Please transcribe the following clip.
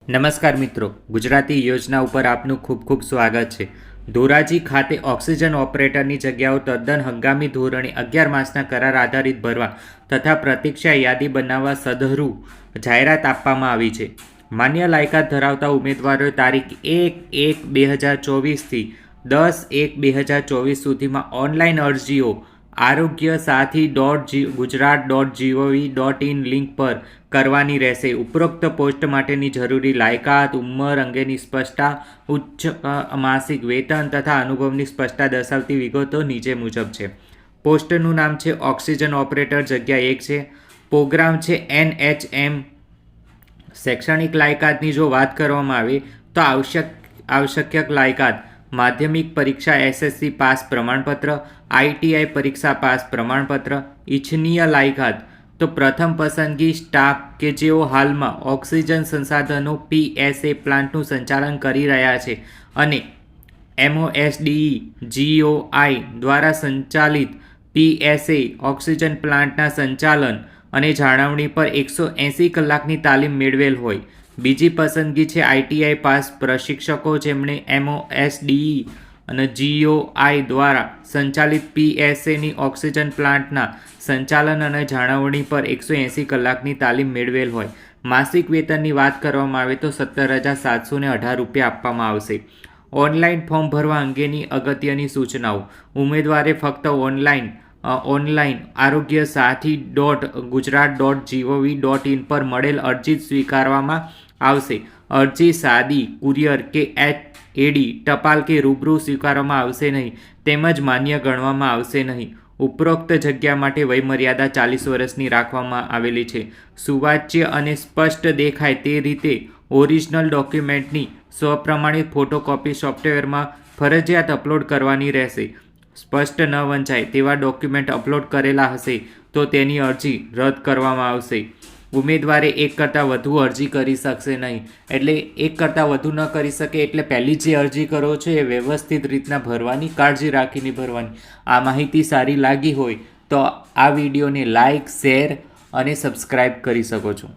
નમસ્કાર મિત્રો, ગુજરાતી યોજના ઉપર આપનું ખૂબ ખૂબ સ્વાગત છે. ધોરાજી ખાતે ઓક્સિજન ઓપરેટરની જગ્યાઓ તદ્દન હંગામી ધોરણે 11 માસના કરાર આધારિત ભરવા તથા પ્રતીક્ષા યાદી બનાવવા સધરું જાહેરાત આપવામાં આવી છે. માન્ય લાયકાત ધરાવતા ઉમેદવારોએ તારીખ 1/1/2024 થી 10/1/2024 સુધીમાં ઓનલાઈન અરજીઓ arogyasathi.gujarat.gov.in લિંક પર કરવાની રહેશે. ઉપરોક્ત પોસ્ટ માટેની જરૂરી લાયકાત, ઉંમર અંગેની સ્પષ્ટતા, ઉચ્ચ માસિક વેતન તથા અનુભવની સ્પષ્ટતા દર્શાવતી વિગતો નીચે મુજબ છે. પોસ્ટનું નામ છે ઓક્સિજન ઓપરેટર, જગ્યા 1 છે. પ્રોગ્રામ છે NHM. શૈક્ષણિક લાયકાતની જો વાત કરવામાં આવે તો આવશ્યક લાયકાત માધ્યમિક પરીક્ષા SSC પાસ પ્રમાણપત્ર, ITI પરીક્ષા પાસ પ્રમાણપત્ર. ઇચ્છનીય લાયકાત તો પ્રથમ પસંદગી સ્ટાફ કે જેઓ હાલમાં ઓક્સિજન સંસાધનો PSA પ્લાન્ટનું સંચાલન કરી રહ્યા છે અને MOSDE GOI દ્વારા સંચાલિત PSA ઓક્સિજન પ્લાન્ટના સંચાલન અને જાળવણી પર 180 કલાકની તાલીમ મેળવેલ હોય. બીજી પસંદગી છે ITI પાસ પ્રશિક્ષકો જેમણે MOSDE અને GOI દ્વારા સંચાલિત PSAની ઓક્સિજન પ્લાન્ટના સંચાલન અને જાળવણી પર 180 કલાકની તાલીમ મેળવેલ હોય. માસિક વેતનની વાત કરવામાં આવે તો 17,718 રૂપિયા આપવામાં આવશે. ઓનલાઈન ફોર્મ ભરવા અંગેની અગત્યની સૂચનાઓ. ઉમેદવારે ફક્ત ઓનલાઈન arogyasathi.gujarat.gov.in પર મળેલ અરજી સ્વીકારવામાં આવશે. અરજી સાદી, કુરિયર કે HAD ટપાલ કે રૂબરૂ સ્વીકારવામાં આવશે નહીં તેમજ માન્ય ગણવામાં આવશે નહીં. ઉપરોક્ત જગ્યા માટે વયમર્યાદા 40 વર્ષની રાખવામાં આવેલી છે. સુવાચ્ય અને સ્પષ્ટ દેખાય તે રીતે ઓરિજિનલ ડોક્યુમેન્ટની સ્વપ્રમાણિત ફોટોકોપી સોફ્ટવેરમાં ફરજિયાત અપલોડ કરવાની રહેશે. સ્પષ્ટ ન વંચાય તેવા ડોક્યુમેન્ટ અપલોડ કરેલા હશે તો તેની અરજી રદ કરવામાં આવશે. ઉમેદવારે એક કરતાં વધુ અરજી કરી શકશે નહીં. એટલે એક કરતાં વધુ ન કરી શકે એટલે પહેલી જે અરજી કરો છો એ વ્યવસ્થિત રીતના ભરવાની, કાળજી રાખીને ભરવાની. આ માહિતી સારી લાગી હોય તો આ વિડીયોને લાઇક, શેર અને સબસ્ક્રાઈબ કરી શકો છો.